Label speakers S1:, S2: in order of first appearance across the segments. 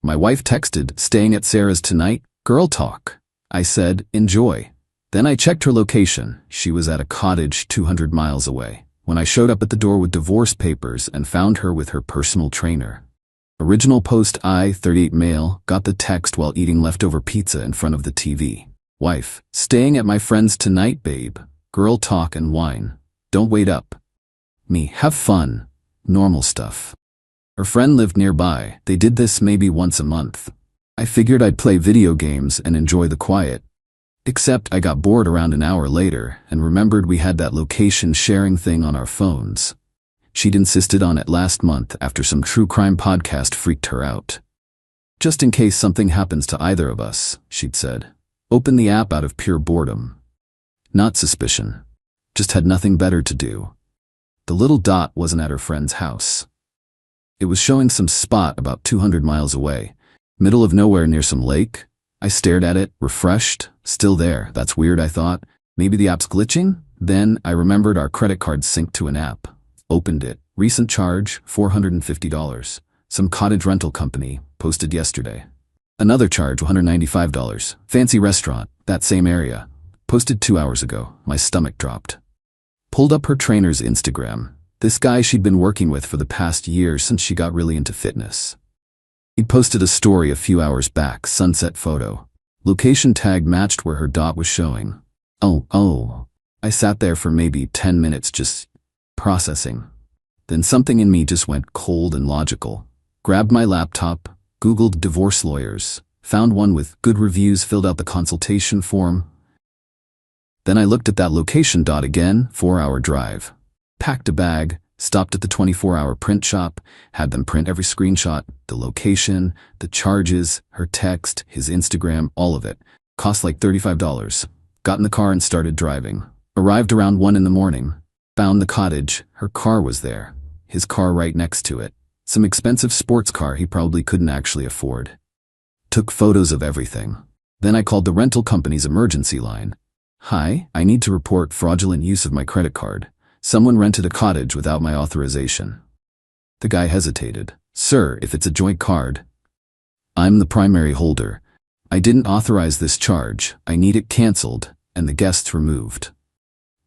S1: My wife texted, "Staying at Sarah's tonight? Girl talk." I said, "Enjoy." Then I checked her location. She was at a cottage 200 miles away. When I showed up at the door with divorce papers and found her with her personal trainer. Original post I, 38 male, got the text while eating leftover pizza in front of the TV. Wife, "Staying at my friend's tonight, babe. Girl talk and wine. Don't wait up." Me, "Have fun." Normal stuff. Her friend lived nearby. They did this maybe once a month. I figured I'd play video games and enjoy the quiet. Except I got bored around an hour later and remembered we had that location sharing thing on our phones. She'd insisted on it last month after some true crime podcast freaked her out. "Just in case something happens to either of us," she'd said. Open the app out of pure boredom. Not suspicion. Just had nothing better to do. The little dot wasn't at her friend's house. It was showing some spot about 200 miles away, middle of nowhere near some lake. I stared at it, refreshed, still there. That's weird, I thought. Maybe the app's glitching? Then I remembered our credit card synced to an app. Opened it. Recent charge, $450. Some cottage rental company, posted yesterday. Another charge, $195. Fancy restaurant, that same area. Posted 2 hours ago. My stomach dropped. Pulled up her trainer's Instagram. This guy she'd been working with for the past year since she got really into fitness. He'd posted a story a few hours back, sunset photo. Location tag matched where her dot was showing. Oh. I sat there for maybe 10 minutes just processing. Then something in me just went cold and logical. Grabbed my laptop, Googled divorce lawyers, found one with good reviews, filled out the consultation form. Then I looked at that location dot again, 4-hour drive. Packed a bag, stopped at the 24-hour print shop, had them print every screenshot, the location, the charges, her text, his Instagram, all of it. Cost like $35. Got in the car and started driving. Arrived around 1 in the morning. Found the cottage. Her car was there. His car right next to it. Some expensive sports car he probably couldn't actually afford. Took photos of everything. Then I called the rental company's emergency line. "Hi, I need to report fraudulent use of my credit card. Someone rented a cottage without my authorization." The guy hesitated. "Sir, if it's a joint card, I'm the primary holder. I didn't authorize this charge. I need it canceled and the guests removed."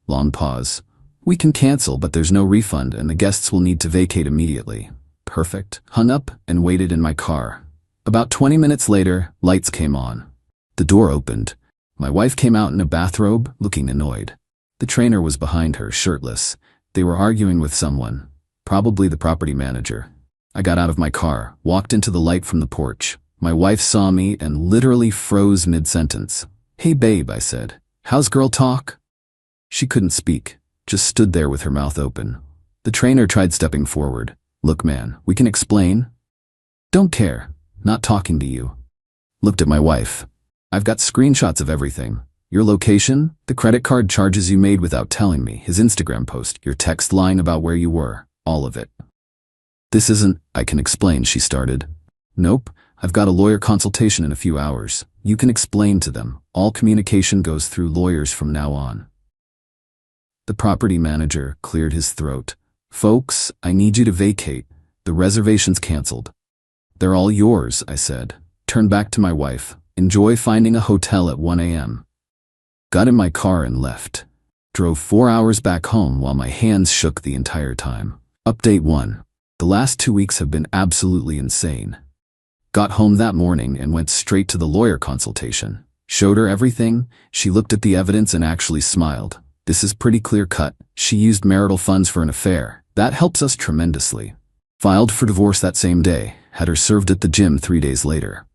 S1: Long pause. "We can cancel, but there's no refund and the guests will need to vacate immediately." Perfect. Hung up and waited in my car. About 20 minutes later, lights came on. The door opened. My wife came out in a bathrobe, looking annoyed. The trainer was behind her, shirtless. They were arguing with someone, probably the property manager. I got out of my car, walked into the light from the porch. My wife saw me and literally froze mid-sentence. "Hey babe," I said. "How's girl talk?" She couldn't speak, just stood there with her mouth open. The trainer tried stepping forward. "Look man, we can explain." "Don't care. Not talking to you." Looked at my wife. "I've got screenshots of everything. Your location, the credit card charges you made without telling me, his Instagram post, your text lying about where you were, all of it." "This isn't, I can explain," she started. "Nope, I've got a lawyer consultation in a few hours. You can explain to them. All communication goes through lawyers from now on." The property manager cleared his throat. "Folks, I need you to vacate. The reservation's canceled." "They're all yours," I said. Turned back to my wife. "Enjoy finding a hotel at 1 a.m. Got in my car and left. Drove 4 hours back home while my hands shook the entire time. Update 1. The last 2 weeks have been absolutely insane. Got home that morning and went straight to the lawyer consultation. Showed her everything. She looked at the evidence and actually smiled. "This is pretty clear cut. She used marital funds for an affair. That helps us tremendously." Filed for divorce that same day. Had her served at the gym 3 days later.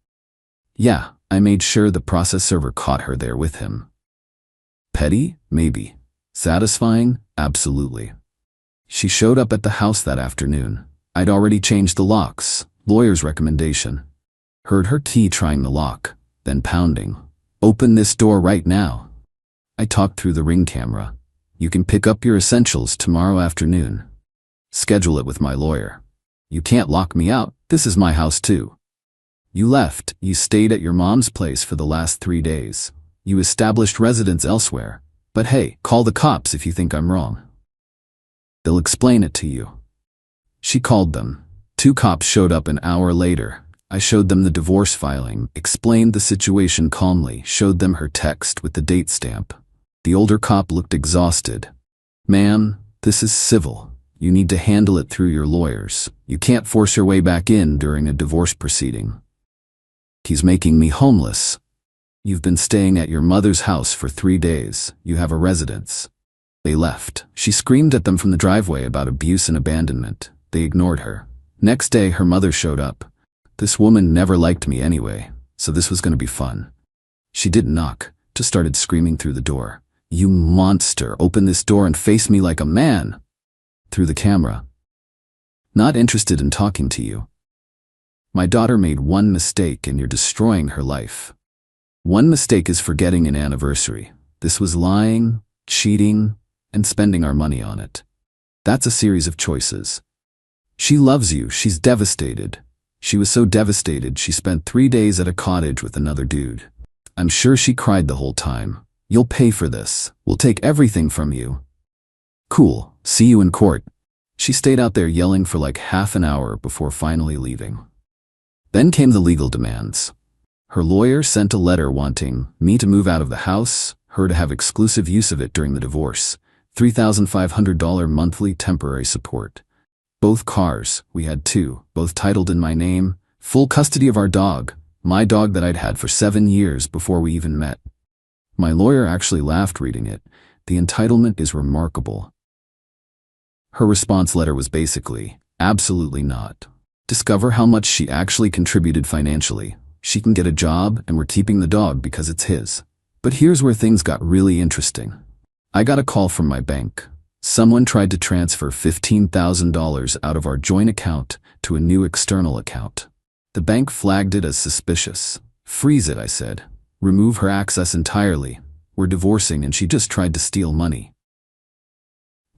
S1: Yeah, I made sure the process server caught her there with him. Petty? Maybe. Satisfying? Absolutely. She showed up at the house that afternoon. I'd already changed the locks. Lawyer's recommendation. Heard her key trying the lock, then pounding. "Open this door right now." I talked through the Ring camera. "You can pick up your essentials tomorrow afternoon. Schedule it with my lawyer. You can't lock me out. This is my house too. You left. You stayed at your mom's place for the last 3 days. You established residence elsewhere. But hey, call the cops if you think I'm wrong. They'll explain it to you." She called them. 2 cops showed up an hour later. I showed them the divorce filing, explained the situation calmly, showed them her text with the date stamp. The older cop looked exhausted. "Ma'am, this is civil. You need to handle it through your lawyers. You can't force your way back in during a divorce proceeding." "He's making me homeless." "You've been staying at your mother's house for 3 days. You have a residence." They left. She screamed at them from the driveway about abuse and abandonment. They ignored her. Next day, her mother showed up. This woman never liked me anyway, so this was going to be fun. She didn't knock, just started screaming through the door. "You monster, open this door and face me like a man!" Through the camera. "Not interested in talking to you. My daughter made one mistake and you're destroying her life. One mistake is forgetting an anniversary. This was lying, cheating, and spending our money on it. That's a series of choices. She loves you, she's devastated. She was so devastated she spent 3 days at a cottage with another dude. I'm sure she cried the whole time. You'll pay for this. We'll take everything from you." "Cool, see you in court." She stayed out there yelling for like half an hour before finally leaving. Then came the legal demands. Her lawyer sent a letter wanting me to move out of the house, her to have exclusive use of it during the divorce, $3,500 monthly temporary support. Both cars, we had 2, both titled in my name, full custody of our dog, my dog that I'd had for 7 years before we even met. My lawyer actually laughed reading it. The entitlement is remarkable. Her response letter was basically, absolutely not. Discover how much she actually contributed financially. She can get a job and we're keeping the dog because it's his. But here's where things got really interesting. I got a call from my bank. Someone tried to transfer $15,000 out of our joint account to a new external account. The bank flagged it as suspicious. "Freeze it," I said. "Remove her access entirely. We're divorcing and she just tried to steal money."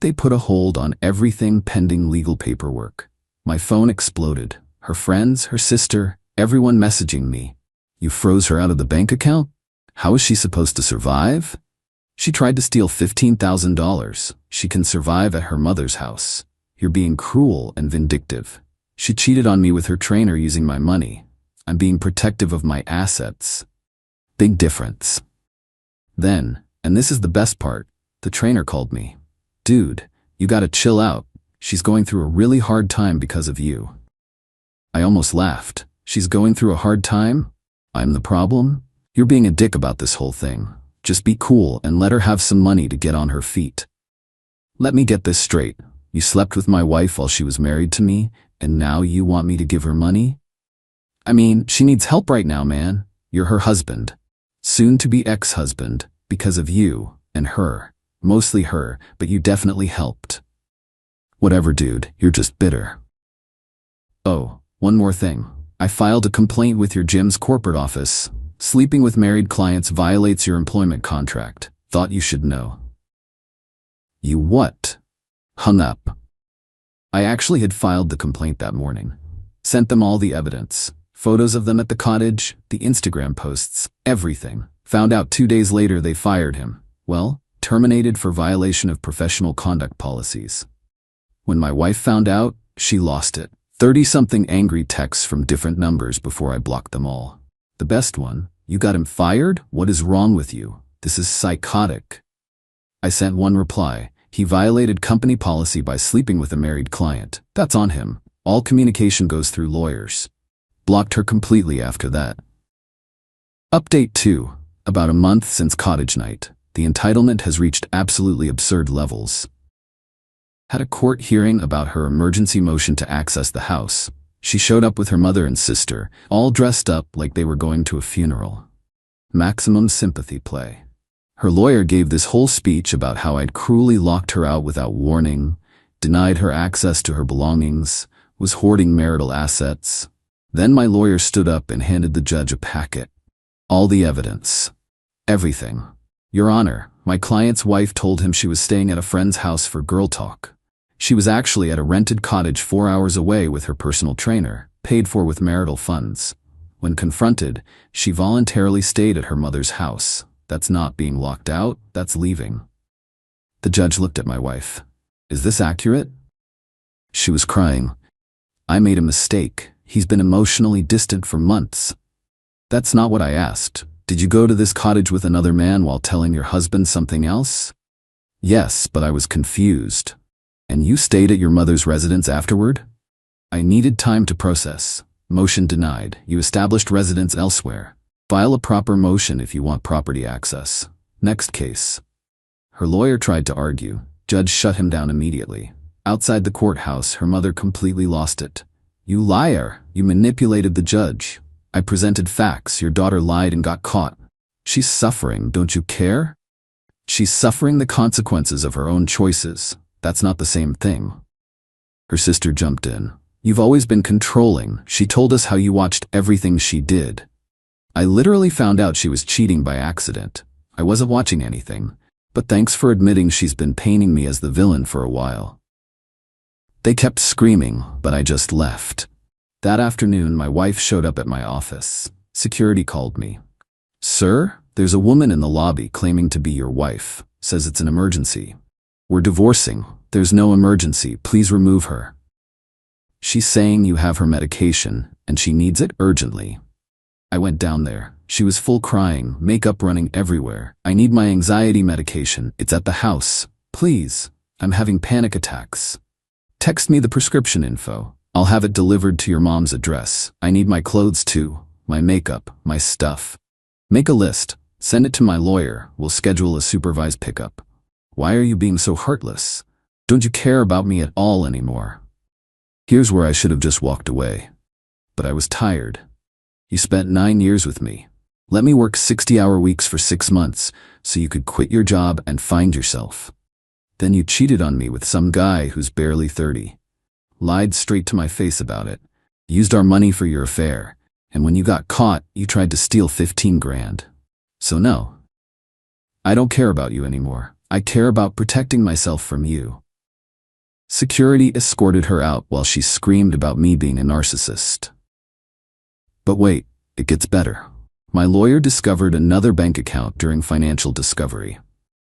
S1: They put a hold on everything pending legal paperwork. My phone exploded. Her friends, her sister, everyone messaging me. "You froze her out of the bank account? How is she supposed to survive? She tried to steal $15,000. She can survive at her mother's house. You're being cruel and vindictive. She cheated on me with her trainer using my money. I'm being protective of my assets." Big difference. Then, and this is the best part, the trainer called me. "Dude, you gotta chill out. She's going through a really hard time because of you." I almost laughed. She's going through a hard time? I'm the problem? You're being a dick about this whole thing. Just be cool and let her have some money to get on her feet. Let me get this straight. You slept with my wife while she was married to me, and now you want me to give her money? I mean, she needs help right now, man. You're her husband. Soon-to-be ex-husband, because of you and her. Mostly her, but you definitely helped. Whatever, dude, you're just bitter. Oh, one more thing. I filed a complaint with your gym's corporate office. Sleeping with married clients violates your employment contract. Thought you should know. You what? Hung up. I actually had filed the complaint that morning. Sent them all the evidence. Photos of them at the cottage, the Instagram posts, everything. Found out 2 days later they fired him. Well, terminated for violation of professional conduct policies. When my wife found out, she lost it. 30-something angry texts from different numbers before I blocked them all. The best one, "You got him fired? What is wrong with you? This is psychotic." I sent one reply, "He violated company policy by sleeping with a married client. That's on him. All communication goes through lawyers." Blocked her completely after that. Update 2. About a month since cottage night. The entitlement has reached absolutely absurd levels. Had a court hearing about her emergency motion to access the house. She showed up with her mother and sister, all dressed up like they were going to a funeral. Maximum sympathy play. Her lawyer gave this whole speech about how I'd cruelly locked her out without warning, denied her access to her belongings, was hoarding marital assets. Then my lawyer stood up and handed the judge a packet. All the evidence. Everything. "Your Honor, my client's wife told him she was staying at a friend's house for girl talk. She was actually at a rented cottage 4 hours away with her personal trainer, paid for with marital funds. When confronted, she voluntarily stayed at her mother's house. That's not being locked out, that's leaving." The judge looked at my wife. "Is this accurate?" She was crying. "I made a mistake," He's been emotionally distant for months. That's not what I asked. Did you go to this cottage with another man while telling your husband something else? Yes, but I was confused. And you stayed at your mother's residence afterward? I needed time to process. Motion denied. You established residence elsewhere. File a proper motion if you want property access. Next case. Her lawyer tried to argue. Judge shut him down immediately. Outside the courthouse, her mother completely lost it. You liar! You manipulated the judge. I presented facts. Your daughter lied and got caught. She's suffering. Don't you care? She's suffering the consequences of her own choices. That's not the same thing. Her sister jumped in. You've always been controlling. She told us how you watched everything she did. I literally found out she was cheating by accident. I wasn't watching anything. But thanks for admitting she's been painting me as the villain for a while. They kept screaming, but I just left. That afternoon, my wife showed up at my office. Security called me. Sir, there's a woman in the lobby claiming to be your wife. Says it's an emergency. We're divorcing. There's no emergency. Please remove her. She's saying you have her medication, and she needs it urgently. I went down there. She was full crying, makeup running everywhere. I need my anxiety medication. It's at the house. Please. I'm having panic attacks. Text me the prescription info. I'll have it delivered to your mom's address. I need my clothes too. My makeup, my stuff. Make a list. Send it to my lawyer. We'll schedule a supervised pickup. Why are you being so heartless? Don't you care about me at all anymore? Here's where I should have just walked away. But I was tired. You spent 9 years with me. Let me work 60-hour weeks for 6 months so you could quit your job and find yourself. Then you cheated on me with some guy who's barely 30. Lied straight to my face about it. Used our money for your affair. And when you got caught, you tried to steal 15 grand. So no. I don't care about you anymore. I care about protecting myself from you. Security escorted her out while she screamed about me being a narcissist. But wait, it gets better. My lawyer discovered another bank account during financial discovery.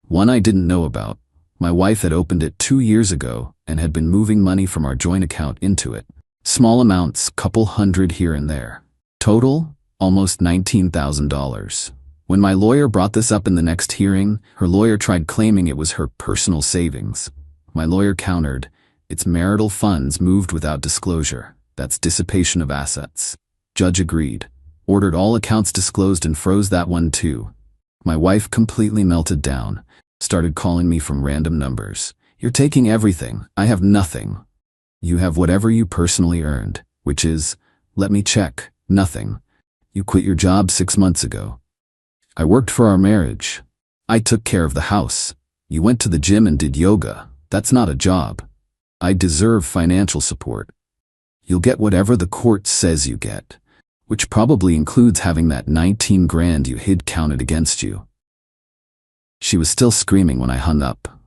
S1: One I didn't know about. My wife had opened it 2 years ago and had been moving money from our joint account into it. Small amounts, couple hundred here and there. Total, almost $19,000. When my lawyer brought this up in the next hearing, her lawyer tried claiming it was her personal savings. My lawyer countered, it's marital funds moved without disclosure. That's dissipation of assets. Judge agreed. Ordered all accounts disclosed and froze that one too. My wife completely melted down. Started calling me from random numbers. You're taking everything. I have nothing. You have whatever you personally earned, which is, let me check, nothing. You quit your job 6 months ago. I worked for our marriage. I took care of the house. You went to the gym and did yoga. That's not a job. I deserve financial support. You'll get whatever the court says you get, which probably includes having that 19 grand you hid counted against you. She was still screaming when I hung up.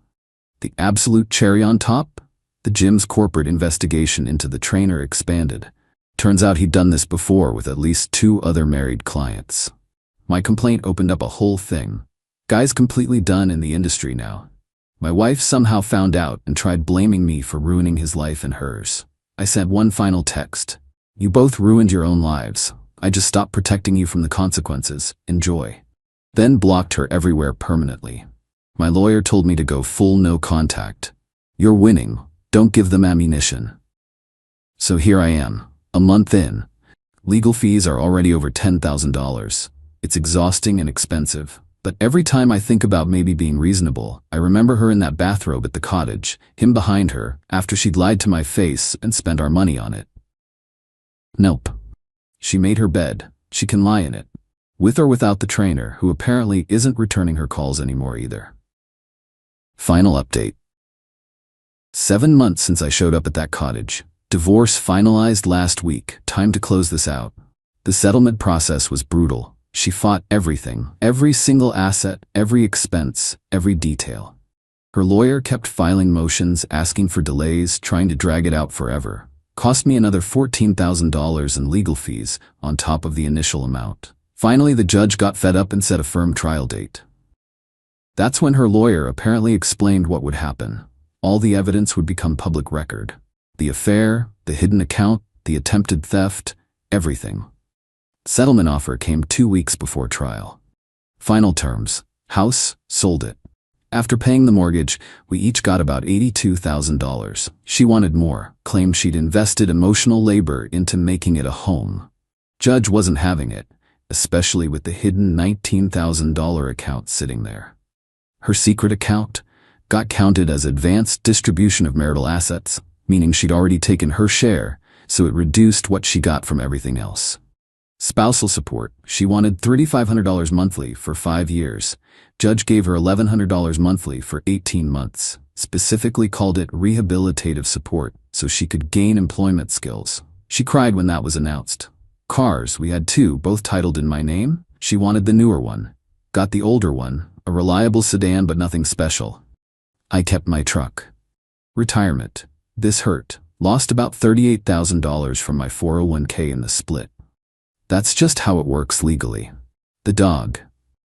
S1: The absolute cherry on top? The gym's corporate investigation into the trainer expanded. Turns out he'd done this before with at least 2 other married clients. My complaint opened up a whole thing. Guy's completely done in the industry now. My wife somehow found out and tried blaming me for ruining his life and hers. I sent one final text. You both ruined your own lives. I just stopped protecting you from the consequences. Enjoy. Then blocked her everywhere permanently. My lawyer told me to go full no contact. You're winning. Don't give them ammunition. So here I am, a month in. Legal fees are already over $10,000. It's exhausting and expensive. But every time I think about maybe being reasonable, I remember her in that bathrobe at the cottage, him behind her, after she'd lied to my face and spent our money on it. Nope. She made her bed. She can lie in it. With or without the trainer, who apparently isn't returning her calls anymore either. Final update. 7 months since I showed up at that cottage. Divorce finalized last week. Time to close this out. The settlement process was brutal. She fought everything, every single asset, every expense, every detail. Her lawyer kept filing motions, asking for delays, trying to drag it out forever. Cost me another $14,000 in legal fees on top of the initial amount. Finally, the judge got fed up and set a firm trial date. That's when her lawyer apparently explained what would happen. All the evidence would become public record. The affair, the hidden account, the attempted theft, everything. Settlement offer came 2 weeks before trial. Final terms: house, sold it. After paying the mortgage, we each got about $82,000. She wanted more, claimed she'd invested emotional labor into making it a home. Judge wasn't having it, especially with the hidden $19,000 account sitting there. Her secret account got counted as advanced distribution of marital assets, meaning she'd already taken her share, so it reduced what she got from everything else. Spousal support: she wanted $3,500 monthly for 5 years. Judge gave her $1,100 monthly for 18 months, specifically called it rehabilitative support so she could gain employment skills. She cried when that was announced. Cars: we had 2, both titled in my name. She wanted the newer one. Got the older one, a reliable sedan but nothing special. I kept my truck. Retirement: this hurt. Lost about $38,000 from my 401k in the split. That's just how it works legally. The dog.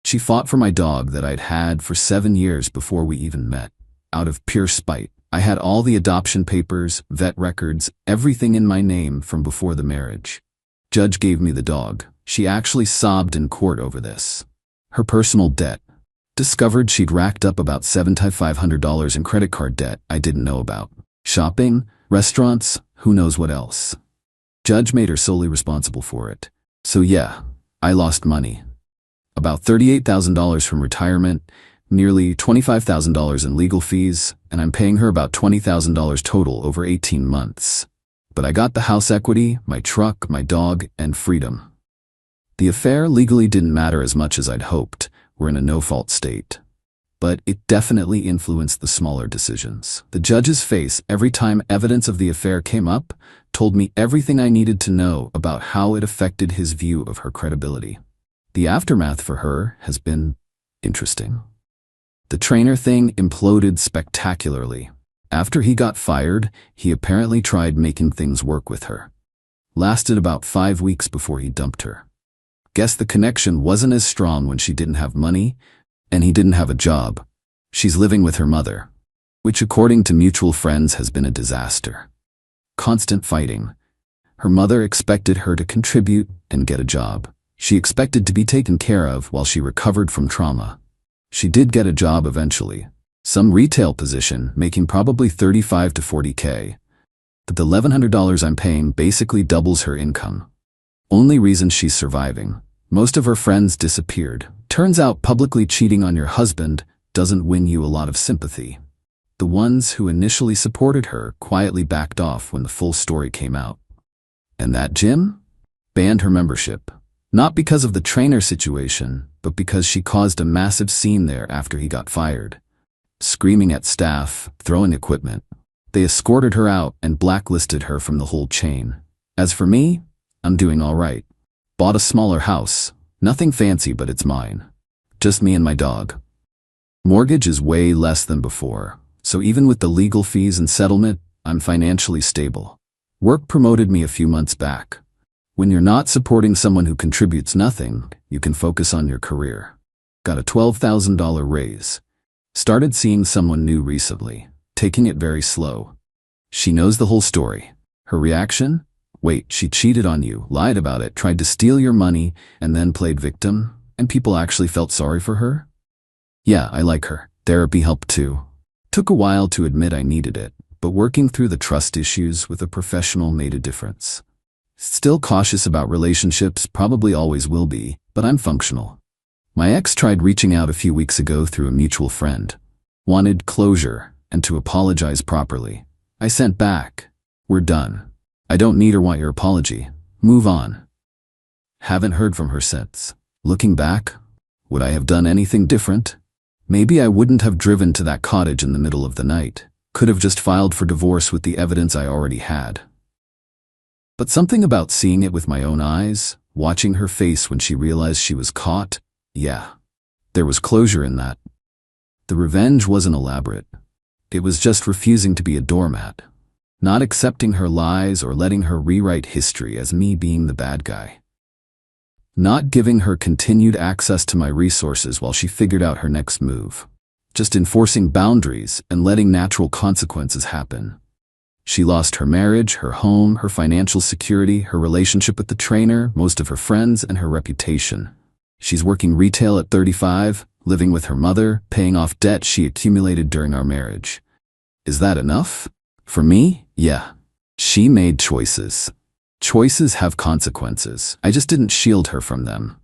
S1: She fought for my dog that I'd had for 7 years before we even met. Out of pure spite, I had all the adoption papers, vet records, everything in my name from before the marriage. Judge gave me the dog. She actually sobbed in court over this. Her personal debt. Discovered she'd racked up about $7,500 in credit card debt I didn't know about. Shopping, restaurants, who knows what else. Judge made her solely responsible for it. So yeah, I lost money. About $38,000 from retirement, nearly $25,000 in legal fees, and I'm paying her about $20,000 total over 18 months. But I got the house equity, my truck, my dog, and freedom. The affair legally didn't matter as much as I'd hoped. We're in a no-fault state. But it definitely influenced the smaller decisions. The judge's face every time evidence of the affair came up told me everything I needed to know about how it affected his view of her credibility. The aftermath for her has been interesting. The trainer thing imploded spectacularly. After he got fired, he apparently tried making things work with her. Lasted about 5 weeks before he dumped her. Guess the connection wasn't as strong when she didn't have money, and he didn't have a job. She's living with her mother, which according to mutual friends has been a disaster. Constant fighting. Her mother expected her to contribute and get a job. She expected to be taken care of while she recovered from trauma. She did get a job eventually. Some retail position, making probably $35 to $40K. But the $1,100 I'm paying basically doubles her income. Only reason she's surviving. Most of her friends disappeared. Turns out publicly cheating on your husband doesn't win you a lot of sympathy. The ones who initially supported her quietly backed off when the full story came out. And that gym? Banned her membership. Not because of the trainer situation, but because she caused a massive scene there after he got fired. Screaming at staff, throwing equipment. They escorted her out and blacklisted her from the whole chain. As for me, I'm doing all right. Bought a smaller house. Nothing fancy, but it's mine. Just me and my dog. Mortgage is way less than before, so even with the legal fees and settlement, I'm financially stable. Work promoted me a few months back. When you're not supporting someone who contributes nothing, you can focus on your career. Got a $12,000 raise. Started seeing someone new recently, taking it very slow. She knows the whole story. Her reaction? Wait, she cheated on you, lied about it, tried to steal your money, and then played victim? And people actually felt sorry for her? Yeah, I like her. Therapy helped too. Took a while to admit I needed it, but working through the trust issues with a professional made a difference. Still cautious about relationships, probably always will be, but I'm functional. My ex tried reaching out a few weeks ago through a mutual friend. Wanted closure and to apologize properly. I sent back. We're done. I don't need or want your apology. Move on. Haven't heard from her since. Looking back, would I have done anything different? Maybe I wouldn't have driven to that cottage in the middle of the night. Could have just filed for divorce with the evidence I already had. But something about seeing it with my own eyes, watching her face when she realized she was caught, yeah, there was closure in that. The revenge wasn't elaborate. It was just refusing to be a doormat. Not accepting her lies or letting her rewrite history as me being the bad guy. Not giving her continued access to my resources while she figured out her next move. Just enforcing boundaries and letting natural consequences happen. She lost her marriage, her home, her financial security, her relationship with the trainer, most of her friends, and her reputation. She's working retail at 35, living with her mother, paying off debt she accumulated during our marriage. Is that enough? For me, yeah. She made choices. Choices have consequences. I just didn't shield her from them.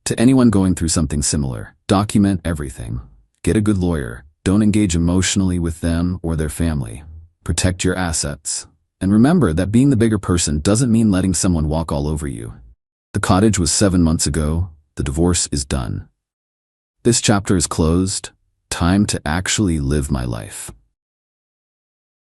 S1: To anyone going through something similar, document everything. Get a good lawyer. Don't engage emotionally with them or their family. Protect your assets. And remember that being the bigger person doesn't mean letting someone walk all over you. The cottage was 7 months ago. The divorce is done. This chapter is closed. Time to actually live my life.